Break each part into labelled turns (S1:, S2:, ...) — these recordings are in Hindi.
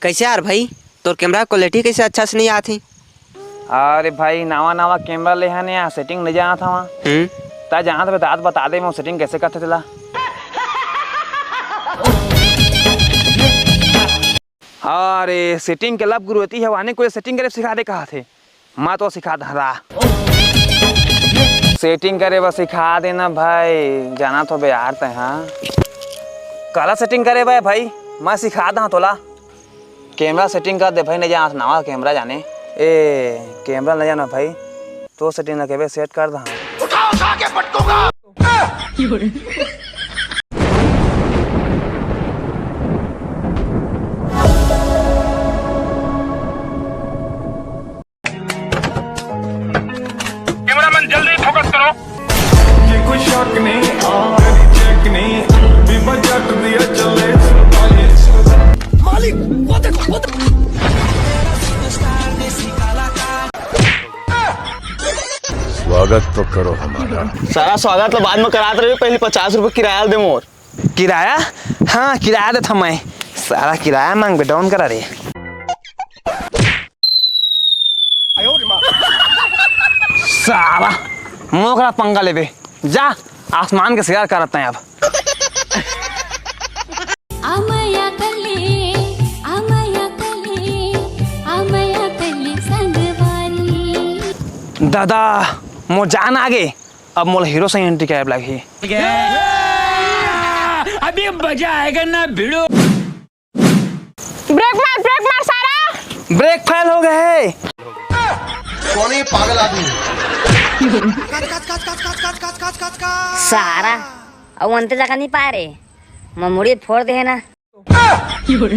S1: कैसे यार भाई तोर कैमरा क्वालिटी कैसे अच्छा से नहीं आती?
S2: अरे भाई नवा नवा कैमरा ले है यहाँ सेटिंग नहीं जाना था वहाँ ता जहाँ तो बता दे मैं सेटिंग कैसे करते चला। अरे सेटिंग के लब गुरु होती है वाने कोई सेटिंग करे सिखा दे कहा थे माँ तो सिखा धरा सेटिंग करे बस सिखा देना भाई जाना तो बिहार ते हाँ काला सेटिंग करे भाई मैं सिखा दा तोला कैमरा सेटिंग कर दे भाई नहीं जाना नवा कैमरा जाने ए कैमरा नहीं जाना भाई तो सेटिंग लगे सेट कर दा उठा के पटकूंगा।
S3: कैमरामैन जल्दी फोकस करो।
S4: ये कोई शक नहीं चेक नहीं बजट दिया चले मालिक वो देखो
S5: स्वागत तो करो हमारा।
S2: सारा स्वागत तो बाद में कराते रहे पहले 50 रुपये किराया दे मोर। किराया? हाँ किराया दे था मैं सारा किराया मांग बे डाउन करा रे। सारा मोकरा पंगा ले बे जा आसमान के शिकार करते हैं अब। दादा मो जान आगे अब मोल हीरो से एंट्री कैब लगी
S3: अभी मजा आएगा ना भिड़ो।
S6: ब्रेक मार सारा
S2: ब्रेक फेल हो गए।
S5: कौन है पागल आदमी?
S7: सारा अब अंत जगह नहीं पा रहे मुड़ी फोड़ दे है ना।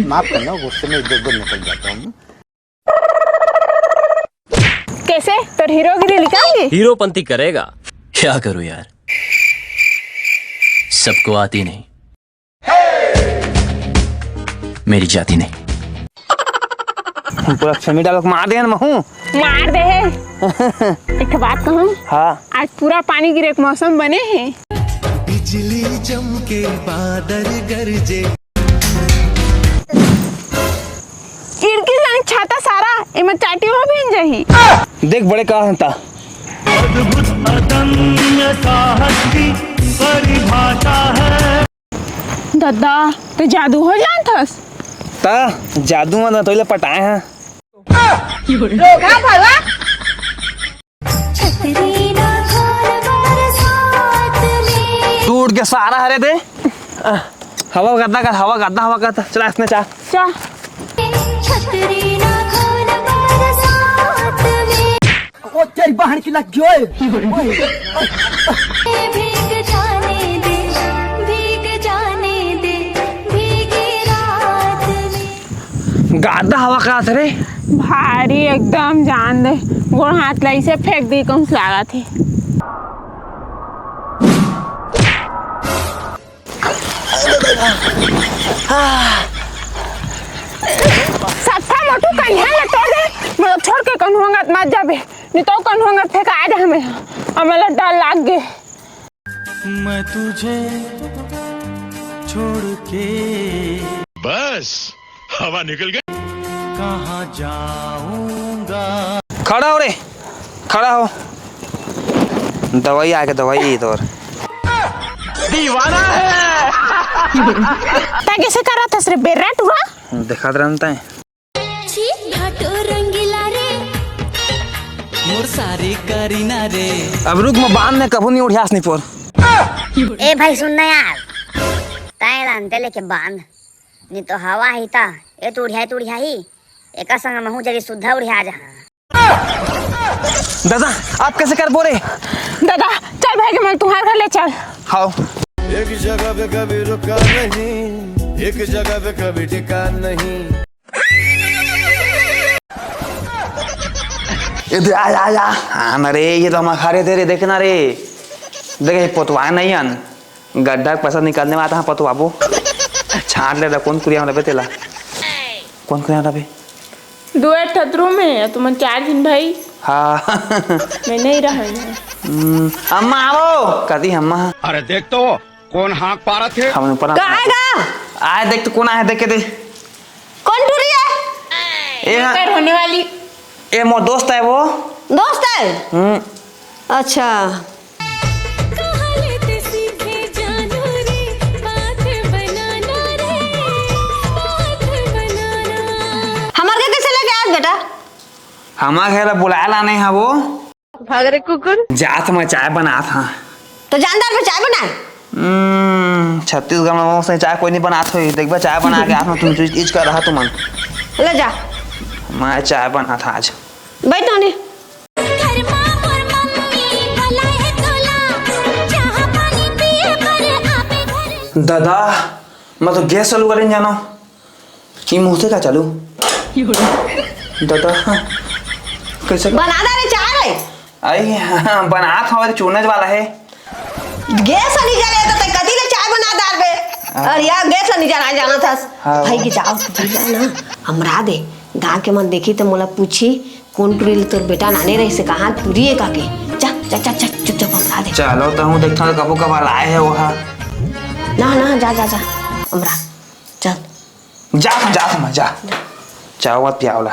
S5: माफ करना गुस्से में इधर उधर निकल जाता हूँ।
S6: कैसे तो हीरोगिरी निकाली?
S8: हीरोपंती करेगा क्या करूं यार सबको आती नहीं मेरी जाती नहीं।
S2: पूरा फैमिली डायलॉग मार दे ना महू
S6: मार दे है। एक बात कहूँ
S2: हाँ
S6: आज पूरा पानी गिरे एक मौसम बने हैं।
S4: बिजली चमके बादल गरजे
S6: खिड़की से छाता सारा इमे चाटी हो भी जही
S2: देख बड़े कहा था
S4: अद्भुत अदम्य साहस की परिभाषा है।
S6: दादा तो जादू हो जानथस
S2: ता जादू में तो ले पटाए हैं।
S6: रोका भगवा
S2: टूट के सारा हरे दे हवा करता चला इसने चाह
S6: चा
S9: ओ तेरी बहन की लग गई।
S2: गादा हवा का रे
S6: भारी एकदम जान दे गोड़ हाथ लाई से फेंक दी कौन लगा थी। सत्ता मोटू कन्या लटो दे मैं छोड़ के कन्हुंगा मत जाबे नहीं तो कन्हुंगा फेंक आ जा हमें लड्डा लाग गए।
S4: मैं तुझे छोड़ के
S5: बस हवा निकल गई।
S4: कहाँ जाऊंगा।
S2: खड़ा हो रे खड़ा हो दवाई आके दवाई इधर दीवाना है।
S6: ताकि से करा था सिर्फ बेर्राट हुआ
S2: दिखा रहा है
S9: मोर सारी करीना रे
S2: अब रुक मैं बांध ने कभू नहीं उठियास नहीं पोर।
S7: ए भाई सुनना यार ताए अंते लेके बांध नहीं तो हवा ही था ये तो उड़िया ही एक संग महू जरी सुधा उड़िया जा।
S2: दादा आप कैसे कर बोले?
S6: दादा चल भाई मैं तुम्हारे घर ले चल।
S2: हाँ
S4: एक जगह पे कभी रुका नहीं एक जगह पे कभी टिका नहीं।
S2: इधर आ हाँ रे ये तो हम खा रहे थे रे देखना रे देखे पोतवा नहीं आन गड्ढा पैसा निकालने में आता है पतवाबो छाट ले कौन कुरिया में तेला कौन कुरिया रहे
S6: दो ठतरू में तुम 4 दिन भाई।
S2: हाँ
S6: मैं नहीं रहा
S2: अम्मा आओ कदी अम्मा।
S3: अरे देख तो कौन हाँक पा रहे थे?
S2: हमने ऊपर आए देख तो कौन आया देख के दे
S6: कौन टूरी है? कर होने वाली।
S2: ये मोर दोस्त है वो।
S10: दोस्त है? अच्छा। हमारे कैसे लेके आए बेटा?
S2: हमारे घर बुलाया ला नहीं है वो।
S6: भाग रे कुकुर।
S2: जात में चाय बना था।
S10: तो जानदार पे चाय बनाए?
S2: छत्तीसगढ़ में से चाय कोई नहीं बनाता हुई। देखबा चाय बना के आना तुम इज कर रहा तुम।
S10: ले जा।
S2: मैं चाय बना था आज।
S10: बैठो नहीं।
S2: दादा मैं तो गैस चालू करें जाना कि मुँह से क्या चालू दादा। हाँ। कैसे
S10: बना दे रे चाय रे।
S2: आई हाँ, बना था चूरने वाला है।
S10: गैस नहीं जले तो कदी ले चाय बना दार बे। और यार गैस नहीं जला जाना था।
S2: हाँ।
S10: भाई की जाओ तो ना हमरा दे गाँव के मन देखी तो मोला पूछी कौन टूरी तोर बेटा नाने रही से कहाँ टूरी है काके। जा जा जा जा चुपचाप हमरा दे।
S2: चलो तो हूँ देखता हूँ कबू कब लाए है वो।
S10: ना ना जा जा जा हमरा चल
S2: जा मैं जा चावल पियावला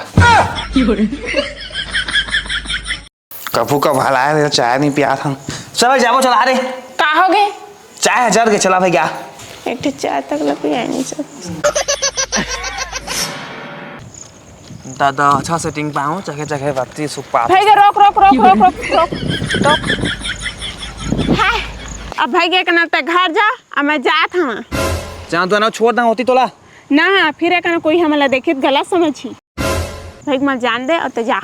S2: कबू कब लाए चाय नहीं पिया था। चलो जाओ चला रे।
S6: का हो गए?
S2: चाय हजार के चला भाई क्या
S6: एक चाय तक लग पिया नहीं सब।
S2: दादा अच्छा सेटिंग पाऊँ जगह जगह बत्ती सुपा।
S6: भाई के रोक रोक रोक रोक रोक रोक रोक। हाय अब भाई के कना तक घर जा। अब मैं जात हूँ।
S2: जहाँ तो ना छोड़ दा होती तोला
S6: ना फिर एक कोई हमला देखित गलत समझी। भाई मैं जान दे और तो जा।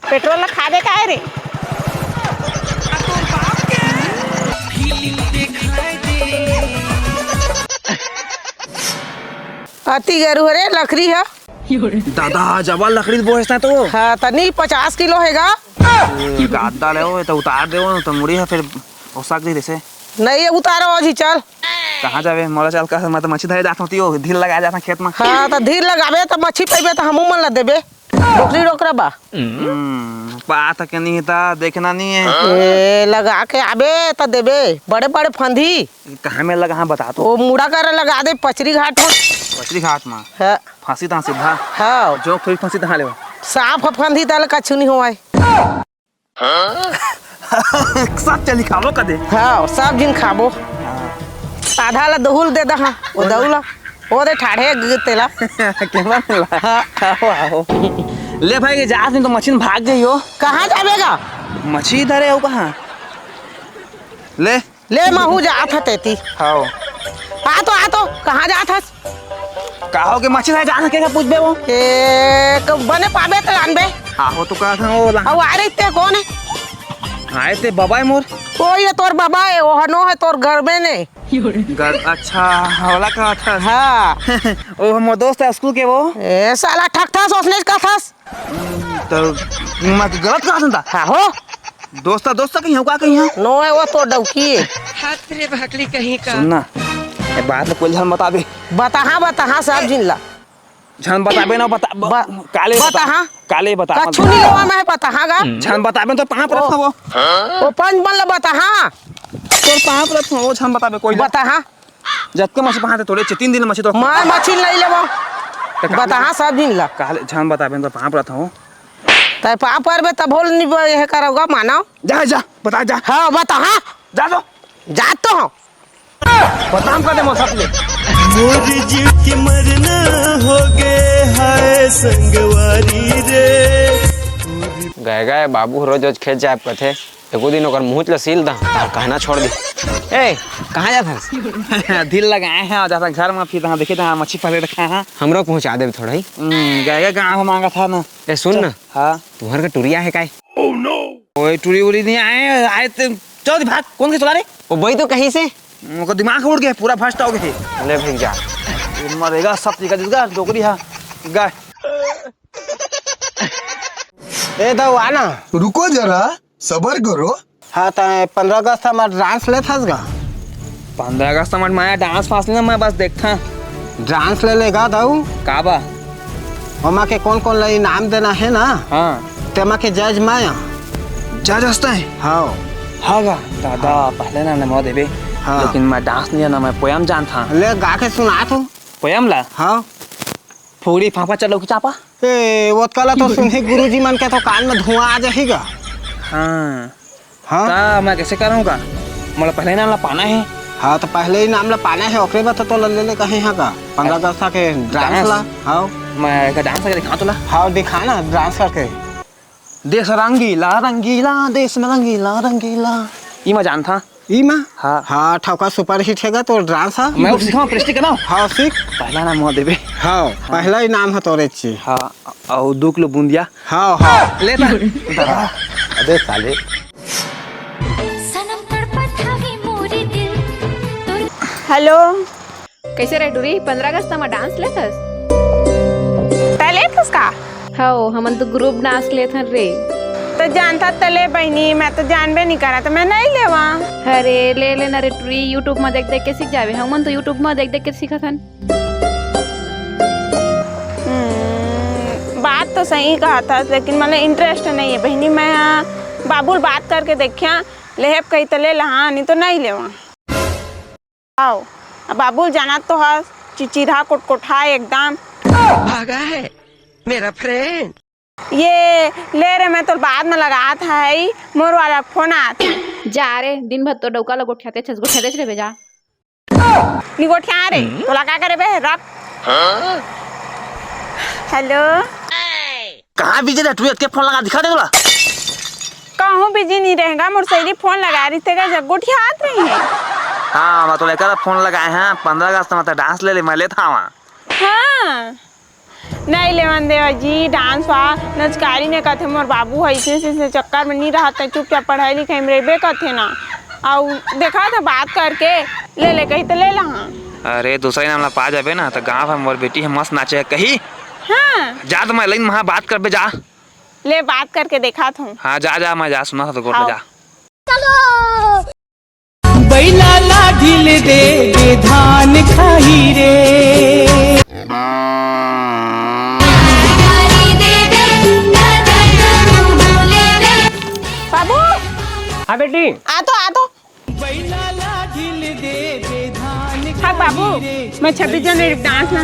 S6: पेट्रोल खा दे का है रे। अति गरू रे लकड़ी है।
S2: दादा जबल लकड़ी बोझता तो।
S6: हाँ तनी 50 किलो हैगा।
S2: गादा ले वो तो उतार दे वो तो मुड़ी है फिर ओसाक दे से।
S6: नहीं उतारो आज ही चल।
S2: कहाँ जावे मोला चल का मैं तो मच्छी धरे जाता होती हो धीर लगा जाता खेत में।
S6: हाँ तो धीर लगाबे तो मच्छी पेबे तो हमू मन ला देबे। रोकरी रोकरा बा।
S2: बात के नहीं था देखना नहीं है।
S6: ए लगा के आबे तो देबे बड़े बड़े फंदी।
S2: कहाँ में लगा हाँ बता तो।
S6: वो मुड़ा कर लगा दे पचरी घाट हो।
S2: पचरी घाट में
S6: हाँ
S2: फांसी तहाँ सीधा।
S6: हाँ
S2: जो फिर फांसी तहाँ ले
S6: साफ फंदी तल कछु नहीं हुआ।
S2: सब चली खाबो कदे।
S6: हाँ सब जिन खाबो। आधा ला दहुल दे दहा वो दहुला वो दे ठाढ़े तेला।
S2: केला मिला।
S6: आओ
S2: ले भाई के जात नहीं तो मछली भाग गई हो।
S6: कहाँ जाबेगा?
S2: मछली धरे हो कहाँ ले
S6: ले महू जात हतेती।
S2: हाँ
S6: आ तो कहाँ जात हस?
S2: कहो के मछली है जाना क्या पूछ बे वो।
S6: एक बने पाबे तो आनबे।
S2: आहो तो कहा था वो
S6: अब आ रही ते कौन है?
S2: आए थे बाबा है मोर।
S6: ओ ये तोर बाबा है वो हनो है तोर घर में ने।
S2: अच्छा हवला का था।
S6: हाँ
S2: वो मोर दोस्त है स्कूल के वो।
S6: ए साला ठक था सोचने का था।
S2: तो मत गलत कहा था।
S6: हाँ हो
S2: दोस्त कहीं हो का कहीं है
S6: नो है वो तो डौकी है।
S9: हाथ रे भाकली कहीं का।
S2: सुनना ये बात में कोई झन बताबे।
S6: बता सब जिनला
S2: झन बताबे ना बता काले
S6: बता हाँ
S2: काले बता
S6: कछु नहीं हुआ मैं बता हाँ गा।
S2: झन बताबे तो पाँव पर वो
S6: पंच बन ला बता हाँ
S2: तो पाँव पर वो झन बताबे कोई
S6: बता हाँ
S2: जब के मछली पाँव तोड़े 3 दिन मछली तो
S6: मैं मछली नहीं लेबो। बता हाँ सब जिनला
S2: काले झन बताबे तो पाँव पर था वो
S6: तय पा पर बे तब बोल नहीं यह करोगा मानो।
S2: जा बता जा।
S6: हाँ बता हाँ
S2: जा दो
S6: जा तो हूँ
S2: बता हम कर दे मौसम ले
S4: मोरी जीव की मरना हो गए हाय संगवारी रे।
S5: गए बाबू रोज रोज खेत जाए कथे एगो दिन ओकर मुँह ल सील दा कहना छोड़ दी। ए कहाँ जाता
S2: दिल लगाए हैं और जाता घर में फिर देखे था मच्छी फंसे रखा है।
S5: हमरो पहुँचा दे थोड़ा ही।
S2: गए गाँव मांगा था ना।
S5: ए सुन ना
S2: हाँ
S5: तुम्हारे का टुरिया है काय?
S2: कोई टूरी उड़ी नहीं आए तो चल भाग कौन के चला रहे
S5: वो वही तो कहीं से
S2: उनको दिमाग उड़ गया पूरा फर्स्ट हो गए।
S5: ले भाई जा
S2: मरेगा सब चीज का डोकरी है गाय।
S5: ए दो आना
S4: रुको जरा सबर करो।
S5: हाँ तो 15 अगस्त हमारा डांस ले था
S2: 15 अगस्त मैं डांस फांस लेना मैं बस देखता
S5: डांस ले लेगा दाऊ
S2: काबा
S5: हमा के कौन कौन इनाम देना है ना।
S2: हाँ
S5: तेमा के जज माया
S2: जज हंसता है।
S5: हाँ
S2: हाँ गा दादा पहले ना नमो देवे
S5: हाँ।
S2: लेकिन मैं डांस नहीं ना मैं पोयम जानता
S5: ले गा के सुना तू।
S2: पोयम ला
S5: हाँ
S2: फूड़ी फाफा चलो की चापा
S5: ए वो कला तो सुने गुरुजी मन के तो कान में धुआं आ जाएगा।
S2: हाँ
S5: हाँ
S2: ता मैं कैसे करूँगा मतलब पहले ना पाना है
S5: हाँ तो पहले ही नाम ला पाना है ओकरे बाद तो ले ले कहीं हाँ का 15 अगस्त के डांस ला। हाँ
S2: मैं का डांस करके दिखा तो ला
S5: हाँ दिखाना डांस करके।
S2: देश रंगीला रंगीला देश में रंगीला रंगीला ये मैं जानता
S5: ई माँ
S2: हाँ
S5: हाँ ठोका सुपर हिट है तो डांस है।
S2: मैं उसे सिखाऊँ प्रेस्टी करना
S5: हाँ सीख।
S2: पहला नाम मोह देवे
S5: हाँ पहला ही नाम है तोरे ची।
S2: हाँ और 2 किलो बूंदिया
S5: हाँ हाँ
S2: लेता
S5: अबे साले
S6: हेलो
S11: कैसे रे टूरी 15 अगस्त में डांस लेथस
S6: तले किसका
S11: हो हमन तो ग्रुप डांस लेथन रे
S6: तो जानता तले बहनी मैं तो जानबे नहीं करा तो मैं नहीं लेवा।
S11: अरे ले लेना रे टूरी यूट्यूब में देख देख के सीख जावे हमन तो यूट्यूब में देख देख के सीखत हन।
S6: बात तो सही कहा था लेकिन मतलब इंटरेस्ट नहीं है बहनी। मैं बाबुल बात करके देखिया लेहब कही तो ले लहा नहीं तो नहीं लेवा। आओ अब बाबुल जाना तो है चिचिरा कोटकोठा एकदम
S9: भागा है मेरा फ्रेंड।
S6: ये ले रे मैं तो बाद में लगा था है मोर वाला फोन आता
S11: जा रे दिन भर तो डौका ला गोठियाते छस गोठियाते रे बेजा
S6: नी गोठिया रे तो लगा करे बे रख। हेलो
S2: कहाँ बिजी रह तू फोन लगा दिखा दे बोला
S6: कहूँ बिजी नहीं रहेगा मोर सहेली फोन लगा रही थे जब गोठिया आत रही है।
S2: हाँ मैं तो लेकर फोन लगाए हैं 15 अगस्त में तो डांस ले मैं लेता वहाँ।
S6: हाँ नहीं लेवन देवा जी डांस वा नचकारी ने कथे मोर बाबू है इसे चक्कर में नहीं रहते चुपचाप पढ़ाई लिखाई में रेबे कथे ना और देखा था बात करके ले कही तो ले लहा।
S2: अरे दूसरा नाम ला पा जाबे ना तो गाँव में मोर बेटी है मस्त नाचे है कही।
S6: हाँ
S2: जा तो मैं लाइन वहाँ बात कर बे जा
S6: ले बात करके देखा था।
S2: हाँ जा मैं जा सुना था तो गोट
S6: आओ।
S2: जा
S9: बैला लाढिल दे धान खाही रे
S6: बाबू
S5: हाँ बेटी
S6: आ तो
S9: बैला लाढिल दे धान
S6: हाँ बाबू मैं 26 जनवरी डांस ना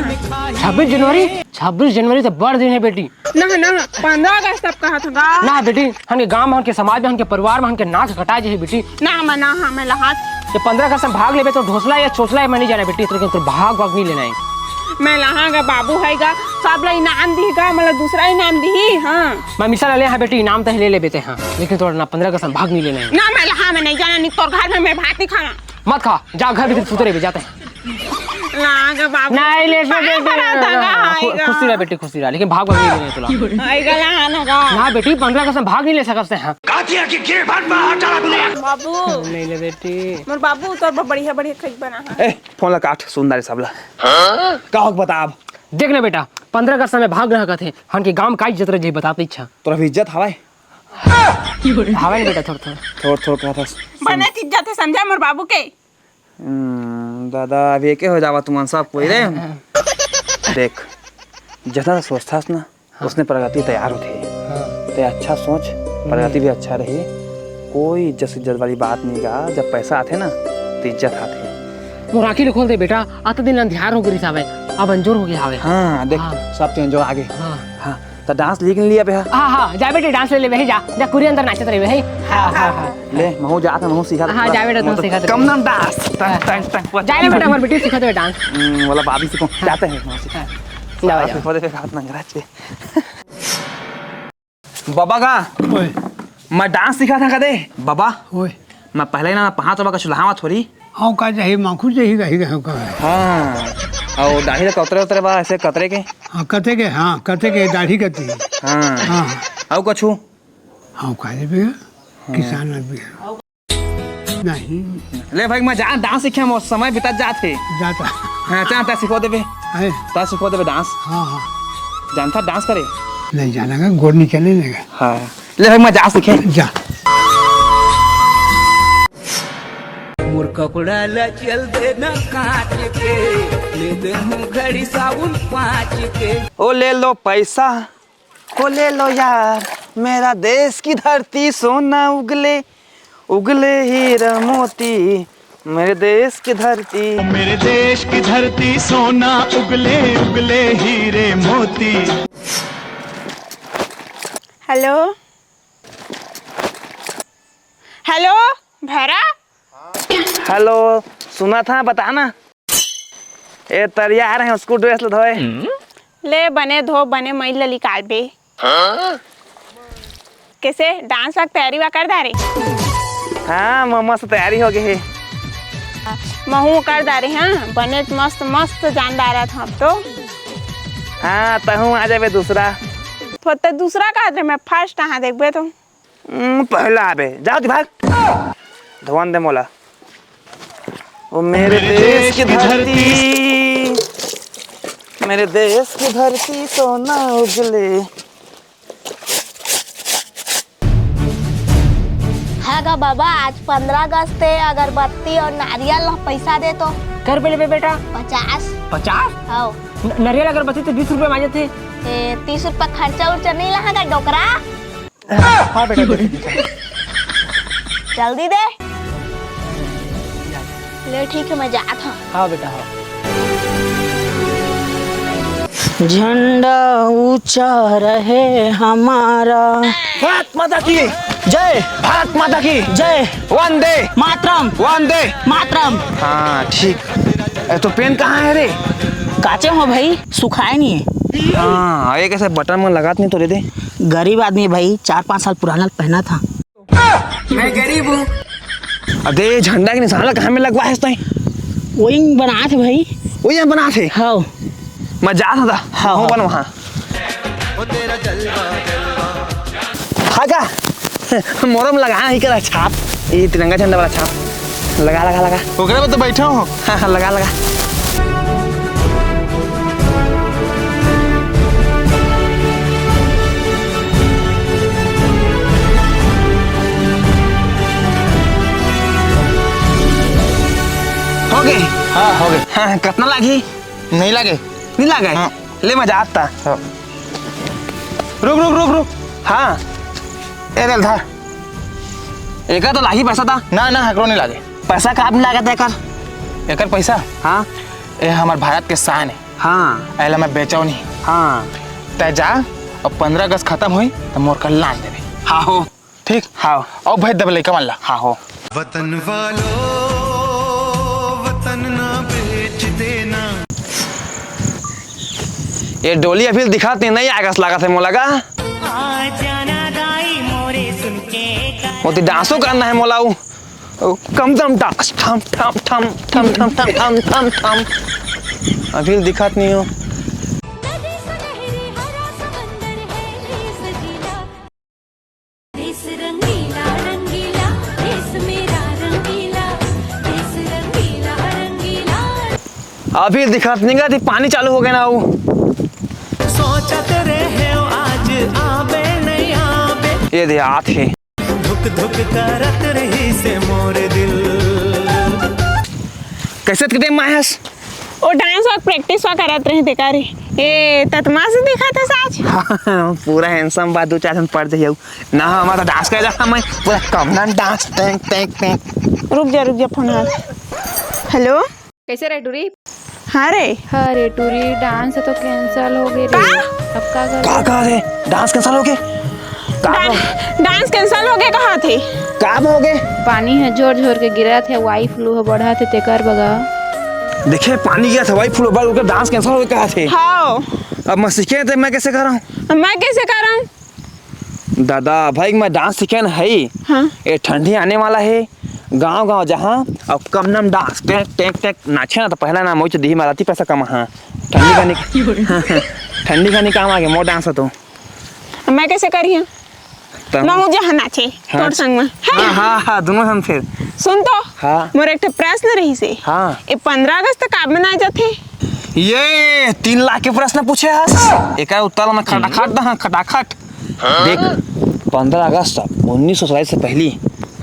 S5: 26 जनवरी तो बड़ दिन है बेटी।
S6: ना 15 अगस्त तक कहा था
S5: ना बेटी हम के गांव में हम के समाज में हम के परिवार में हम के नाक कटा जे बेटी।
S6: ना मैं लहात
S5: ये 15 अगस्त में भाग लेबे तो ढोसला या चोसला में नहीं जाना बेटी तो भाग नहीं लेना है।
S6: मैं लहागा बाबू हैगा सब ला इनाम दीगा मतलब दूसरा इनाम दी। हाँ
S5: मैं मिसाल ले हाँ बेटी इनाम तो ले लेते हैं लेकिन थोड़ा ना 15 अगस्त में भाग नहीं लेना है।
S6: ना मैं लहा में नहीं जाना नहीं तो घर में मैं भात नहीं खाना
S5: मत खा जा घर भीतर सुतरे भी जाते हैं।
S6: लहागा बाबू
S5: नहीं ले
S6: खुशी
S5: रह बेटी खुशी रह लेकिन भाग नहीं लेना तुला
S6: आएगा लहाना का
S5: ना बेटी 15 अगस्त में भाग नहीं ले सकते हैं।
S6: बाबू
S5: नहीं ले बेटी
S6: मोर बाबू तो बढ़िया खरीद बना है।
S2: फोन ला काट सुंदर सबला का हो बता अब
S5: देख ना बेटा 15 अगस्त में भाग रहा थे हम के गांव का इज्जत रहे बताते इच्छा
S2: तोरा इज्जत हवाए
S5: हवा बेटा थोड़ा
S2: कहा
S6: बने इज्जत है समझा मोर बाबू के।
S2: दादा अब के हो जावा तुम सब कोई रे देख जितना सोचता ना उसने प्रगति तैयार होती तो अच्छा सोच प्रगति भी अच्छा रही कोई इज्जत वाली बात नहीं का जब पैसा आते ना तो इज्जत आते
S5: वो राखी खोल दे बेटा आता दिन अंधियार हो गई सावे अब अंजोर हो गया हावे।
S2: हाँ देख सब तो अंजोर आगे। हाँ तो डांस लिख लिया बे।
S5: हाँ जा बेटे डांस ले ले जा कुरी अंदर नाचत रहे भाई। हाँ
S2: ले महू जा महू सीखा।
S5: हाँ जा बेटा तुम सिखा
S2: कम नाम डांस
S5: जा ले बेटा हमारी बेटी सिखा दे डांस
S2: वाला भाभी सिखो जाते हैं सिखा दे हाथ नंगरा छे बाबा का मैं डांस सिखा था कदे बाबा मैं पहले ना 5 का चुल्हा थोड़ी
S9: हाँ का जाही माखू जाही गही का
S2: हाँ और दाढ़ी का कतरे बा ऐसे कतरे के
S9: हाँ कते के दाढ़ी कती
S2: हाँ
S9: हाँ
S2: और कछु
S9: हाँ का भी किसान भी नहीं
S2: ले भाई मैं जा डांस सीखे मोर समय बिता जाते
S9: जाता
S2: हाँ चाहता सिखो देबे
S9: है
S2: ता सिखो देबे डांस।
S9: हाँ हाँ
S2: जानता डांस करे
S9: नहीं जाना का गोड़ निकलने लगा।
S2: हाँ ले भाई मैं जा सीखे
S9: जा
S12: मोर कपड़ा ला चल देना काट के ले दे घड़ी साबुन 5 के
S2: ओ ले लो पैसा ओ ले लो यार मेरा देश की धरती सोना उगले उगले हीरा मोती मेरे देश की धरती।
S4: मेरे देश की धरती सोना उगले उगले हीरे मोती।
S6: हेलो हेलो भैरा।
S2: हेलो, सुना था बताना। ए तरिया आ रहे हैं उसको ड्रेस ले धोए।
S6: ले बने धो बने मैल निकाल बे। कैसे डांस वक्त तैयारी वा कर दारे?
S2: हाँ मम्मा से तैयारी हो गई है।
S6: महू कर दारे। हाँ बने मस्त मस्त जानदार था अब तो।
S2: हाँ तहू आ जाबे दूसरा।
S6: तो दूसरा का मैं फर्स्ट हाँ देखबे तो।
S2: पहला आबे जाओ दिभाग धोवन दे मोला। वो मेरे देश की धरती, मेरे देश की धरती सोना उगले।
S7: हैगा बाबा आज 15 अगस्त है, अगरबत्ती और नारियल ला पैसा दे तो।
S10: कर पे बेटा
S7: 50।
S10: 50
S7: हाँ
S10: नारियल अगरबत्ती तो 20 रुपए मांगे थे।
S7: 30 रुपया खर्चा उर्चा नहीं लगा डोकरा।
S10: हाँ बेटा
S7: जल्दी दे। ले ठीक है मैं जाता हूँ।
S10: हाँ बेटा हाँ। झंडा ऊंचा रहे हमारा।
S2: भारत माता की
S10: जय।
S2: भारत माता की
S10: जय।
S2: वंदे
S10: मातरम।
S2: वंदे
S10: मातरम।
S2: हाँ ठीक। तो पेन कहाँ है रे?
S10: काचे हो भाई, सुखाए नहीं है।
S2: हाँ ये कैसे बटन में लगात नहीं तो दे दे।
S10: गरीब आदमी है भाई, 4-5 साल पुराना पहना था।
S2: मैं गरीब हूँ। अरे झंडा के निशान कहाँ में लगवा है इसने?
S10: वही बनाए थे भाई।
S2: वही बना थे।
S10: हाँ
S2: मैं जा था। हाँ बन वहाँ। हाँ मोरम लगाना ही करा छाप, ये तिरंगा झंडा वाला छाप लगा लगा लगा। ओकरे में तो बैठा हूँ। हाँ लगा लगा। हो गए? हाँ हो गए। हाँ कितना लगी? नहीं लगे। नहीं लगे? हाँ। ले मैं जाता। हाँ। रुक रुक रुक रुक। हाँ ए धर एक तो लागी पैसा था ना ना हकरो नहीं लागे पैसा का नहीं लागत है एकर पैसा। हाँ ये हमारे भारत के शान है। हाँ ऐला मैं बेचाऊ नहीं। हाँ तय जा और 15 अगस्त खत्म हुई तो मोर कल लान देवे। हाँ हो ठीक। हाँ और भेज देवे लइका वाला। हाँ हो।
S4: वतन वालों वतन ना बेच देना।
S2: ये डोली अभी दिखाते नहीं अगस्त लगा थे मोला का। वो तो डांसो करना है मोला। कम दम डांस थम थम थम थम थम थम थम थम थम अभी दिखात नहीं हो। अभी दिखात नहीं गा, पानी चालू हो गया ना। वो
S12: सोचत रहे आज आबे नहीं आबे।
S2: ये दे आत है
S12: धुक धुक करत रही से मोर दिल।
S2: कैसे कितने मायस?
S6: वो डांस वक्त प्रैक्टिस वा करत रहे देखा रे। ए ततमा से देखा था साज।
S2: हाँ, पूरा हैंडसम बात 2-4 दिन पढ़ जाइए ना। हमारा डांस कर जाता मैं पूरा कमनन डांस टैंक टैंक टैंक।
S6: रुक जा फोन हाथ। हेलो
S11: कैसे रे टूरी?
S6: हाँ रे।
S11: हाँ रे टूरी डांस तो कैंसिल हो गई रे। अब का कर?
S2: कहाँ रे डांस कैंसिल हो गए?
S6: डांस कैंसिल हो गए कहाँ थे?
S2: कब हो गए?
S11: पानी है जोर जोर के गिरा थे, वाई फ्लू है बढ़ा थे तेकर बगा।
S2: देखे पानी गया था वाई फ्लू बढ़ गया, डांस कैंसिल हो गए कहाँ थे?
S6: हाँ
S2: अब मैं सीखे थे, मैं कैसे कर रहा हूँ?
S6: मैं कैसे कर रहा हूँ?
S2: दादा भाई मैं डांस सीखे ना है।
S6: हाँ
S2: ये ठंडी आने वाला है, गांव गांव जहाँ अब कम नाम डांस टेक टेक टेक नाचे ना तो पहला नाम मुझे दी माराती पैसा कम। हाँ ठंडी का काम आ गया मोर डांस तो
S6: मैं कैसे करी है? मैं मुझे नाचे तोर संग में।
S2: हाँ हाँ हाँ दोनों हम फिर
S6: सुन तो।
S2: हाँ
S6: मोर एक प्रश्न रही से।
S2: हाँ
S6: ये 15 अगस्त कब मनाए जाते?
S2: ये 3 लाख के प्रश्न पूछे हस। एक उत्तर में खटाखट दा खटाखट। देख 15 अगस्त 1947 से पहले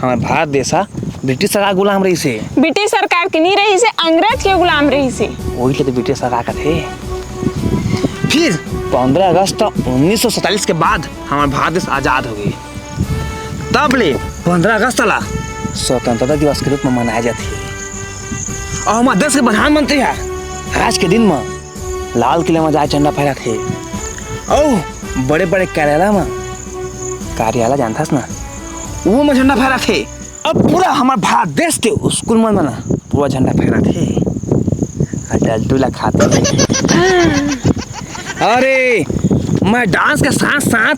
S2: हमारे भारत देशा ब्रिटिश सरकार गुलाम रही से।
S6: ब्रिटिश सरकार की नहीं रही से, अंग्रेज के गुलाम रही से।
S2: वही तो ब्रिटिश सरकार का थे। फिर 15 अगस्त 1947 के बाद हमारा भारत देश आजाद हो गई। तब ले 15 अगस्त ला स्वतंत्रता दिवस के रूप में मनाया जाती है। और हमारे देश के प्रधानमंत्री है आज के दिन में लाल किले में जाए झंडा फहरा थे। और बड़े बड़े कार्यालय जानता ना वो में झंडा फहरा थे। अब पूरा हमारे भारत देश के स्कूल में ना पूरा झंडा फहरा थे। डलटूला खाते अरे मैं डांस के साथ साथ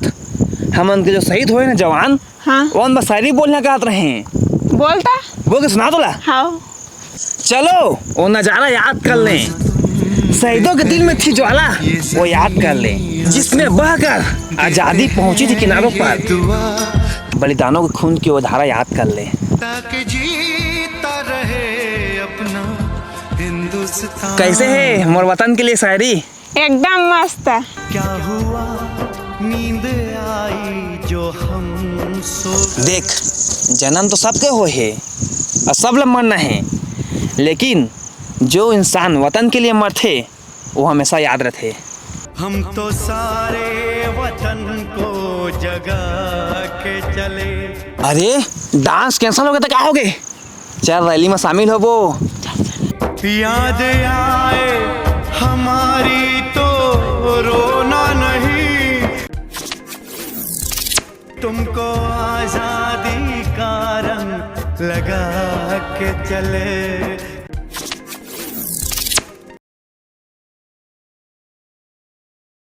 S2: हम उनके जो शहीद हुए ना जवान,
S6: हाँ
S2: वो उन शायरी बोलने का आते रहे।
S6: बोलता
S2: बोल के सुना तोला।
S6: हाँ
S2: चलो वो नजारा याद कर लें, शहीदों के दिल में थी ज्वाला वो याद कर लें, जिसमें बहकर आजादी पहुंची थी किनारों पर। बलिदानों के खून की वो धारा याद कर लें।
S4: ताकि जीता रहे अपना हिंदुस्तान।
S2: कैसे है हमारे वतन के लिए शायरी?
S6: एकदम मस्त।
S4: क्या हुआ नींद आई जो हम सो।
S2: देख जन्म तो सबके हो है और सब लोग मरना है, लेकिन जो इंसान वतन के लिए मरते वो हमेशा याद रहते।
S4: हम तो सारे वतन को जगा के चले।
S2: अरे डांस कैंसिल हो गया तो क्या हो गए? चल रैली में शामिल हो वो।
S4: याद आए हमारी तो रोना नहीं, तुमको आजादी का रंग लगा के चले।